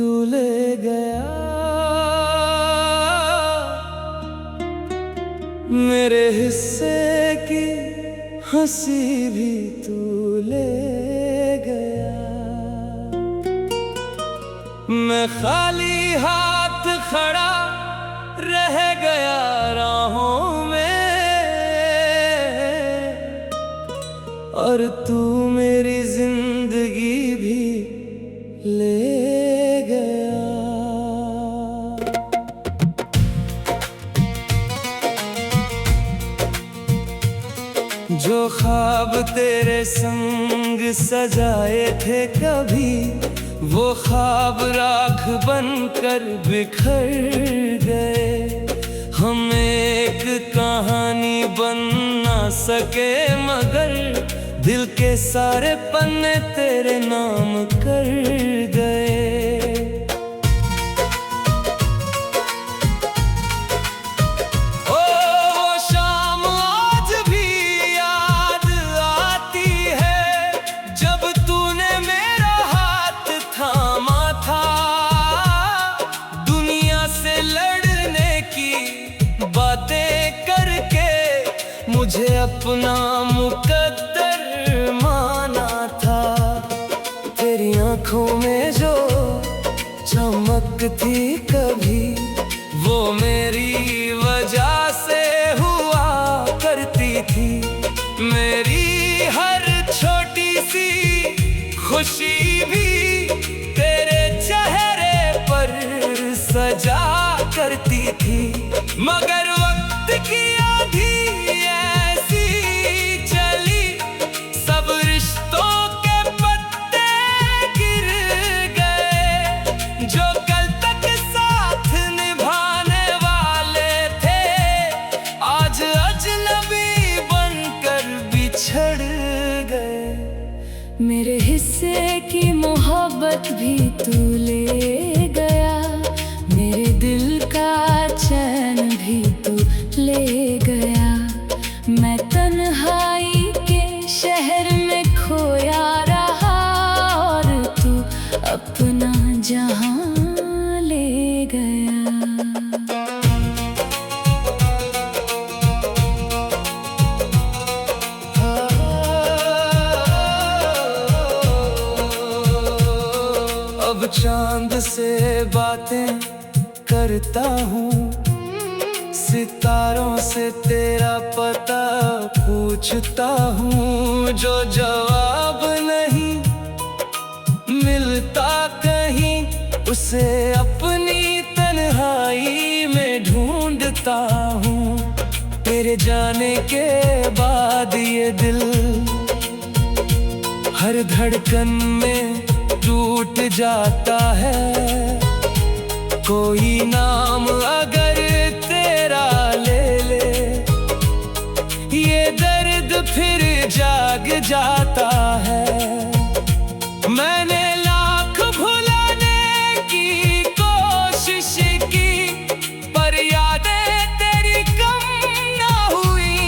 तू ले गया, मेरे हिस्से की हंसी भी तू ले गया। मैं खाली हाथ खड़ा रह गया राहों में, और तू मेरी जिंदगी भी ले गया। जो ख्वाब तेरे संग सजाए थे कभी, वो ख्वाब राख बनकर बिखर गए। हम एक कहानी बन ना सके, मगर दिल के सारे पन्ने तेरे नाम कर गए। ओ वो शाम आज भी याद आती है, जब तूने मेरा हाथ थामा था। दुनिया से लड़ने की बातें करके मुझे अपना मुकद्दर माना था। तेरी आंखों में जो चमक थी कभी, वो मेरी वजह से हुआ करती थी। मेरी हर छोटी सी खुशी भी तेरे चेहरे पर सजा करती थी। मगर वक्त की आंधी ऐसी चली, सब रिश्तों के पत्ते गिर गए। जो कल तक साथ निभाने वाले थे, आज अजनबी बनकर बिछड़ गए। मेरे हिस्से की मोहब्बत भी तू ले गया, मेरे दिल का चैन भी तू ले गया। मैं तन्हाई के शहर में खोया रहा, और तू अपना जहां ले गया। अब चांद से बातें करता हूँ, सितारों से तेरा पता पूछता हूँ। जो जवाब नहीं मिलता कहीं, उसे अपनी तन्हाई में ढूंढता हूँ। तेरे जाने के बाद ये दिल हर धड़कन में टूट जाता है। कोई नाम अगर तेरा ले ले, ये दर्द फिर जाग जाता है। मैंने लाख भुलाने की कोशिश की, पर यादें तेरी कम ना हुई।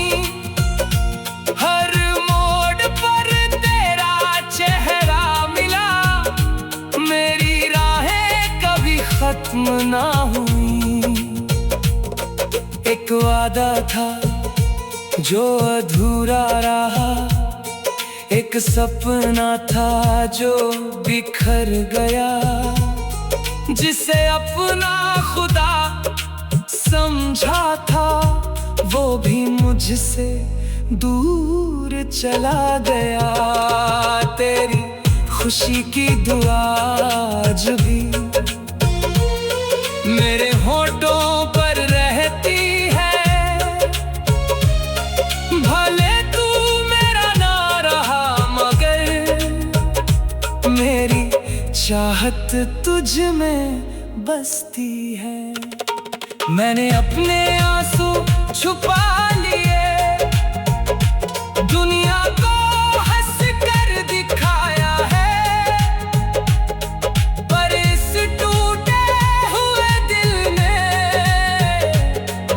हर मोड़ पर तेरा चेहरा मिला, मेरी राहें कभी खत्म ना हुई। एक वादा था जो अधूरा रहा, एक सपना था जो बिखर गया। जिसे अपना खुदा समझा था, वो भी मुझसे दूर चला गया। तेरी खुशी की दुआ आज भी मेरे होठों पर रहती है। भले तू मेरा ना रहा, मगर मेरी चाहत तुझ में बसती है। मैंने अपने आंसू छुपा लिए, दुनिया को हंस कर दिखाया है। पर इस टूटे हुए दिल ने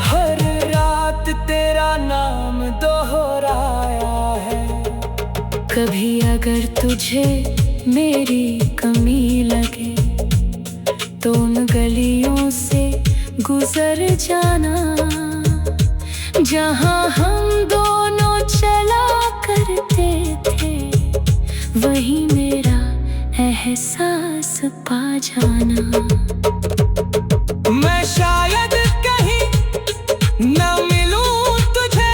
हर रात तेरा नाम दोहराया है। कभी अगर तुझे मेरी कमी लगे, गुजर जाना। जहाँ हम दोनों चला करते थे, वही मेरा एहसास पा जाना। मैं शायद कहीं न मिलूं तुझे,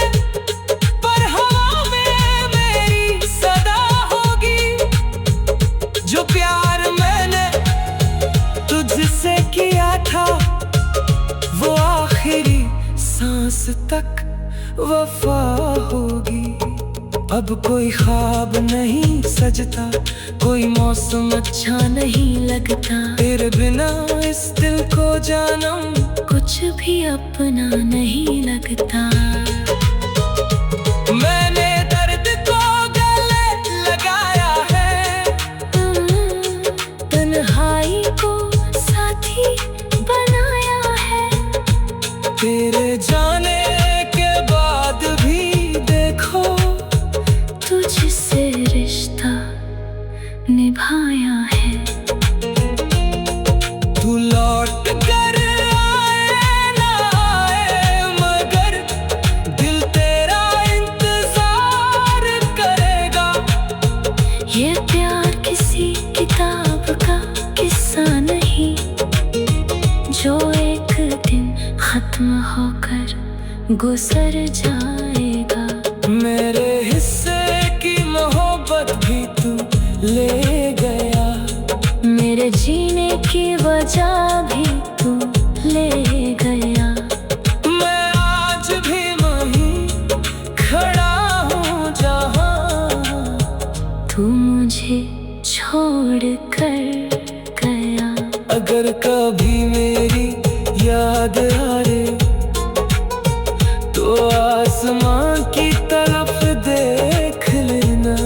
पर हवा में मेरी सदा होगी। जो प्यार मैंने तुझसे किया था, वो आखिरी सांस तक वफा होगी। अब कोई ख्वाब नहीं सजता, कोई मौसम अच्छा नहीं लगता। तेरे बिना इस दिल को जानम कुछ भी अपना नहीं लगता। मैंने दर्द को गले लगाया है, तन्हाई को साथी बनाया है। तेरे जाने के बाद भी देखो, तुझसे रिश्ता निभाया है। तू लौट कर आए ना आए, मगर दिल तेरा इंतजार करेगा। ये प्यार किसी किताब का किस्सा नहीं, जो एक दिन खत्म होकर गुजर जाएगा। मेरे हिस्से की मोहब्बत भी तू ले गया, मेरे जीने की वजह भी तू ले गया। मैं आज भी वहीं खड़ा हूँ जहाँ तू मुझे छोड़ कर गया। अगर कभी मेरी याद आए, तो आसमां की तरफ देख लेना।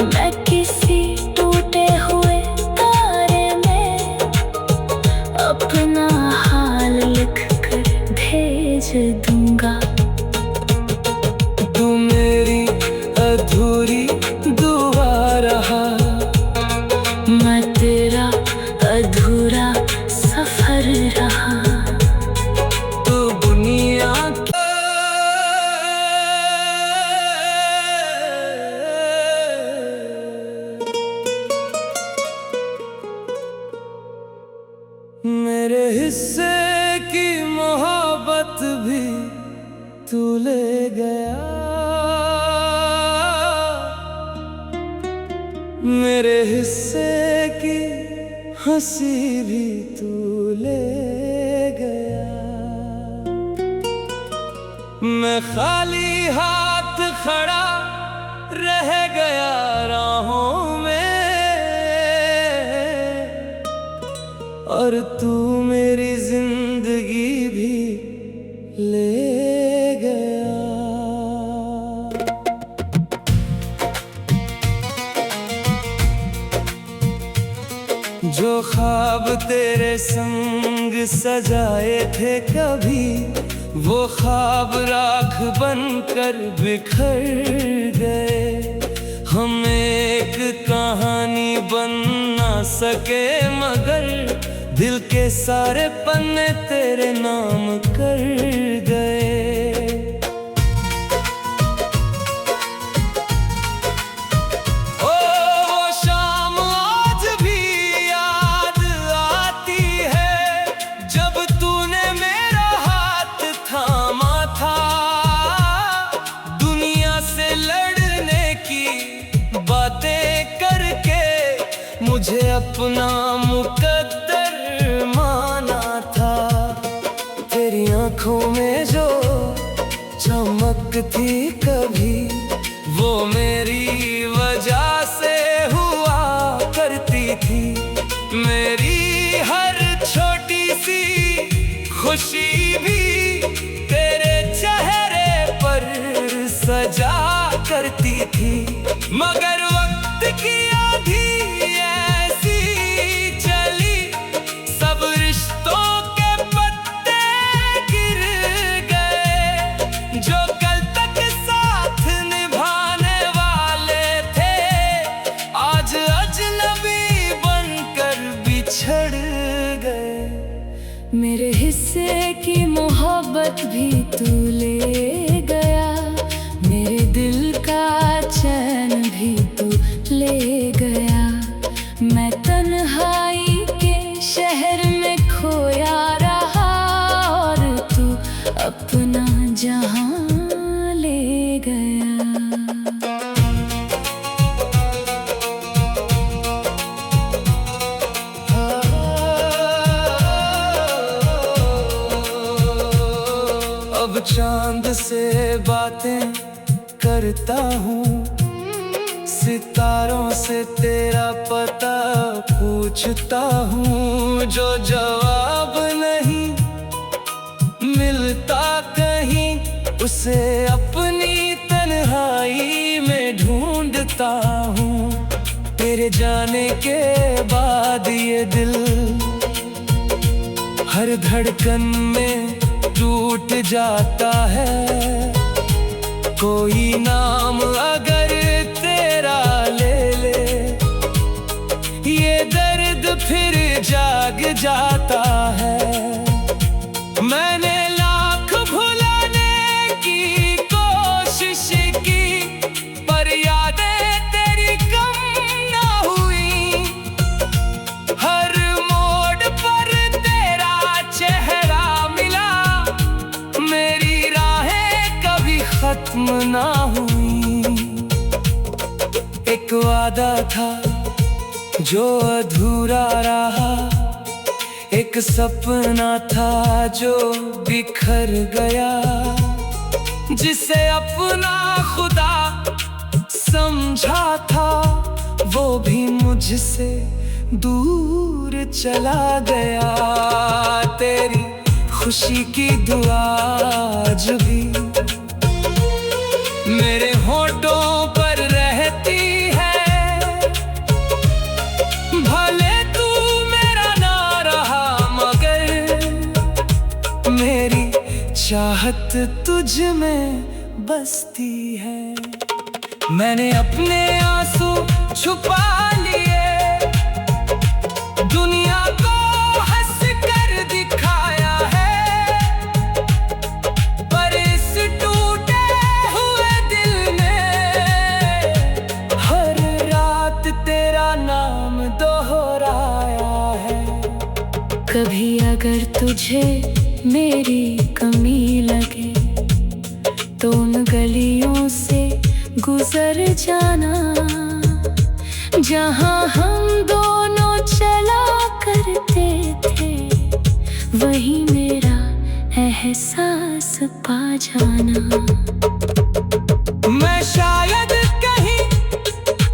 मैं किसी टूटे हुए तारे में अपना हाल लिख कर भेज दूंगा। तू मेरी अधूरी दुआ रहा, मैं तेरा अधूरा सफर रहा। तो दुनिया मेरे हिस्से की मोहब्बत भी तू ले गया। मेरे हिस्से की हंसी भी तू ले गया। मैं खाली हाथ खड़ा रह गया राहों में, और तू मेरी जिंदगी भी ले गया। जो ख्वाब तेरे संग सजाए थे कभी, वो ख्वाब राख बनकर बिखर गए। हम एक कहानी बन ना सके, मगर दिल के सारे पन्ने तेरे नाम कर गए। ओ वो शाम आज भी याद आती है, जब तूने मेरा हाथ थामा था। दुनिया से लड़ने की बातें करके मुझे अपना मुकद्दर माना था। तेरी आंखों में जो चमक थी कभी, वो मेरी वजह से हुआ करती थी। मेरी हर छोटी सी खुशी भी तेरे चेहरे पर सजा करती थी। मगर वक्त की आंधी ऐसी चली, सब रिश्तों के पत्ते गिर गए। जो कल तक साथ निभाने वाले थे, आज अजनबी बनकर बिछड़ गए। मेरे हिस्से की मोहब्बत भी तू ले गया, मेरे दिल का चैन भी तू ले गया। मैं तन्हाई के शहर में खोया रहा और तू अपना जहां ले गया। अब चांद से बातें करता हूँ, सितारों से तेरा पता पूछता हूँ। जो जवाब नहीं मिलता कहीं, उसे अपनी तन्हाई में ढूंढता हूँ। तेरे जाने के बाद ये दिल हर धड़कन में टूट जाता है। कोई नाम अगर तेरा ले ले, ये दर्द फिर जाग जाता है। मैंने लाख भुलाने की कोशिश की, पर यादें तेरी कम ना हुई। हर मोड़ पर तेरा चेहरा मिला, मेरी राहें कभी खत्म ना हुई। एक वादा था जो अधूरा रहा, एक सपना था जो बिखर गया। जिसे अपना खुदा समझा था, वो भी मुझसे दूर चला गया। तेरी खुशी की दुआ आज भी मेरे होठों पर रहती है। भले तू मेरा ना रहा, मगर मेरी चाहत तुझ में बसती है। मैंने अपने आंसू छुपा लिए, दुनिया को हंस कर दिखाया है, पर इस टूटे हुए दिल ने हर रात तेरा नाम दोहराया है। कभी अगर तुझे मेरी कमी लगे, तो उन गलियों से गुजर जाना, जहां हम दोनों चला करते थे। वहीं मेरा एहसास पा जाना। मैं शायद कहीं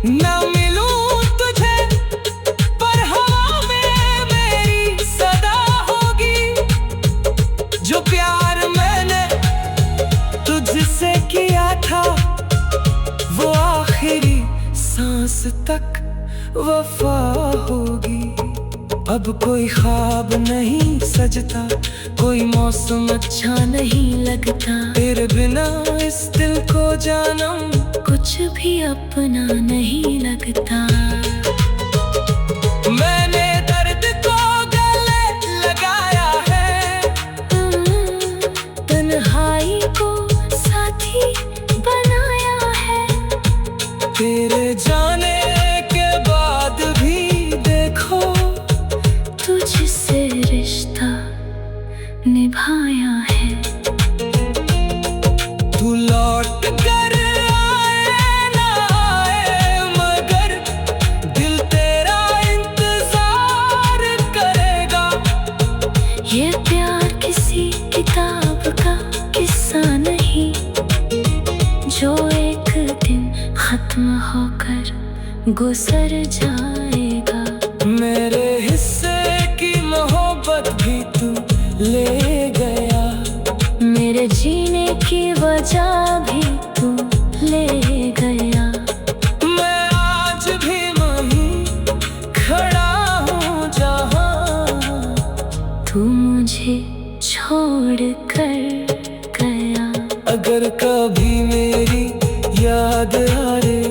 न मिलूं तुझे, पर हवा में मेरी सदा होगी। जो प्यार मैंने तुझसे किया था, वो आखिरी सांस तक वफा होगी। अब कोई ख्वाब नहीं सजता, कोई मौसम अच्छा नहीं लगता। तेरे बिना इस दिल को जानम कुछ भी अपना नहीं लगता। मैंने दर्द को गले लगाया है, तन्हाई को साथी बनाया है। तेरे जाने के बाद भी देखो, तुझसे रिश्ता निभाया है। तू लौट कर आए ना आए, मगर दिल तेरा इंतजार करेगा। ये प्यार किसी किताब का किस्सा नहीं, जो एक दिन खत्म होकर गुजर जाएगा। मेरे हिस्से की मोहब्बत भी तू ले गया, मेरे जीने की वजह भी तू ले गया। मैं आज भी वहीं खड़ा हूँ जहाँ तू मुझे छोड़ कर गया। अगर कभी मेरी याद आए,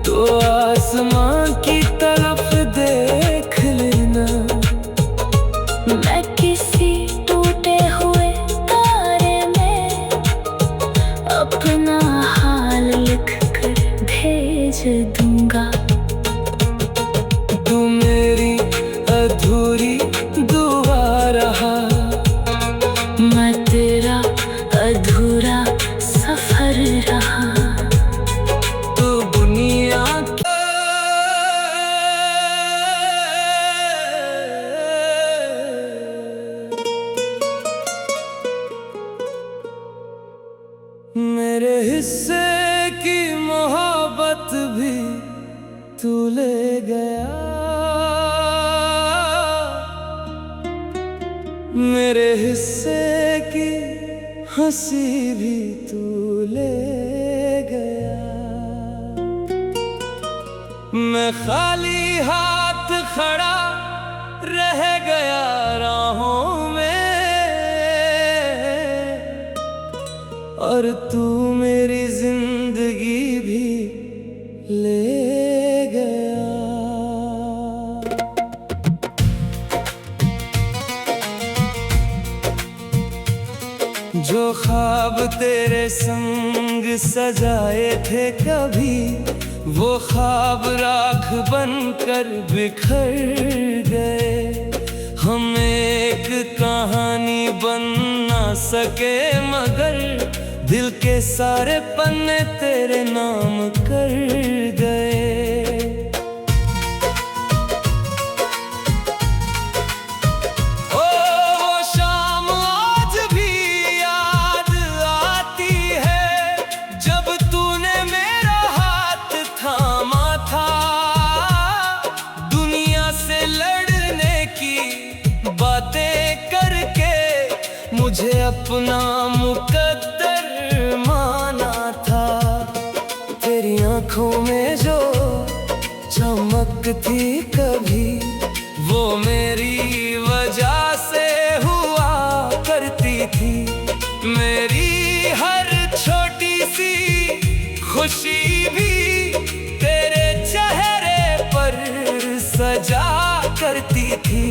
तो आसमां की तरफ देख लेना। मेरे हिस्से की हंसी भी तू ले गया। मैं खाली हाथ खड़ा रह गया राहों में, और तू मेरी जिंदगी भी ले गया। जो ख्वाब तेरे संग सजाए थे कभी, वो ख्वाब राख बनकर बिखर गए। हम एक कहानी बन ना सके, मगर दिल के सारे पन्ने तेरे नाम कर गए। ओ वो शाम आज भी याद आती है, जब तूने मेरा हाथ थामा था। दुनिया से लड़ने की बातें करके मुझे अपना मुकद्दर माना था। तेरी आंखों में जो चमक थी कभी, वो मेरी वजह से हुआ करती थी। मेरी हर छोटी सी खुशी भी तेरे चेहरे पर सजा करती थी।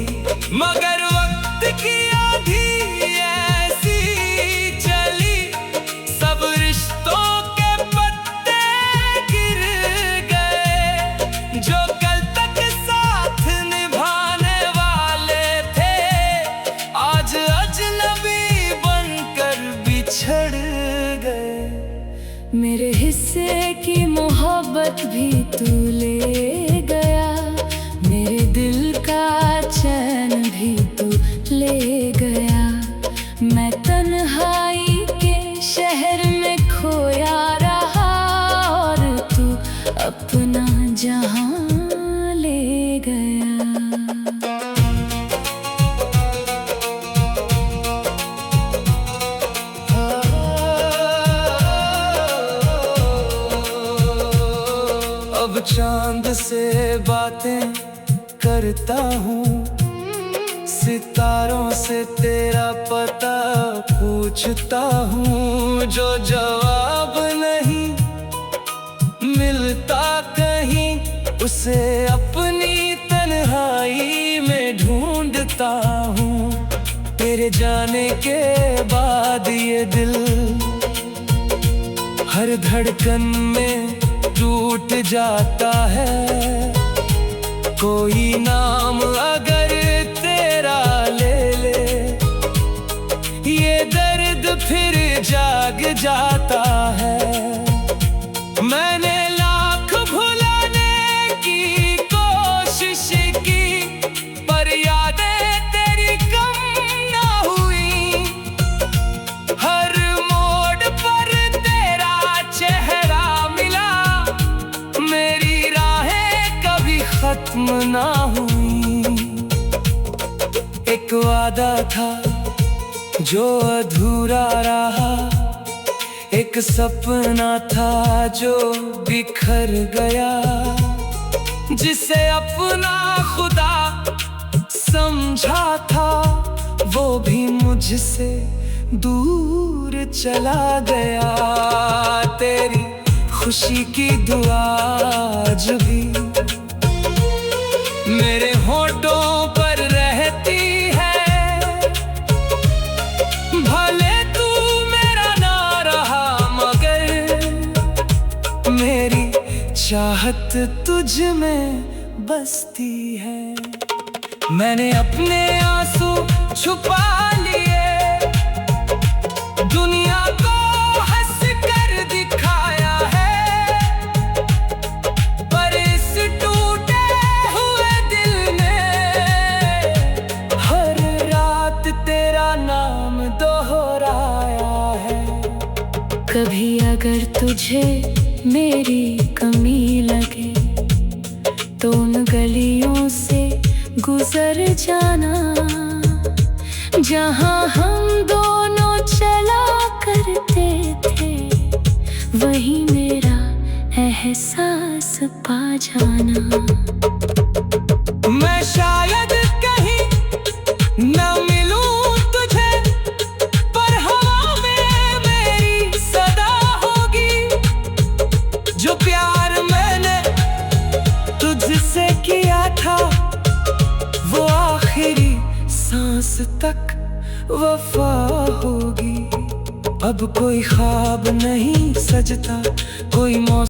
मगर वक्त की आंधी ऐसी चली, सब रिश्तों के पत्ते गिर गए। जो कल तक साथ निभाने वाले थे, आज अजनबी बनकर बिछड़ गए। मेरे हिस्से की मोहब्बत भी तू ले गया, मेरे दिल का चैन भी तू ले गया। मैं तन्हाई के शहर में खोया रहा, और तू अपना जहां ले गया। अब चांद से बातें करता हूँ, सितारों से तेरा पता पूछता हूँ। जो जवाब नहीं मिलता कहीं, उसे अपनी तन्हाई में ढूंढता हूँ। तेरे जाने के बाद ये दिल हर धड़कन में टूट जाता है। कोई नाम अगर तेरा ले ले, ये दर्द फिर जाग जाता है। मैंने लाख भुलाने की कोशिश की, पर यादें तेरी कम ना हुई। हर मोड़ पर तेरा चेहरा मिला, मेरी राहें कभी खत्म ना हुई। एक वादा था जो अधूरा रहा, एक सपना था जो बिखर गया। जिसे अपना खुदा समझा था, वो भी मुझसे दूर चला गया। तेरी खुशी की दुआ आज भी मेरे होठों पर रहती है। भले तू मेरा ना रहा, मगर मेरी चाहत तुझ में बसती है। मैंने अपने आंसू छुपा लिए, दुनिया को हंस कर दिखाया है। पर इस टूटे हुए दिल में हर रात तेरा नाम दोहराया है। कभी अगर तुझे मेरी कमी लगे, तो उन गलियों से गुजर जाना जहाँ हम दोनों चला करते थे, वही मेरा एहसास पा जाना। मैं शायद कहीं न मिलूं तुझे, पर हवा में मेरी सदा होगी। जो प्यार मैंने तुझसे किया था, वो आखिरी सांस तक वफा होगी। अब कोई ख्वाब नहीं सजता, कोई मौसम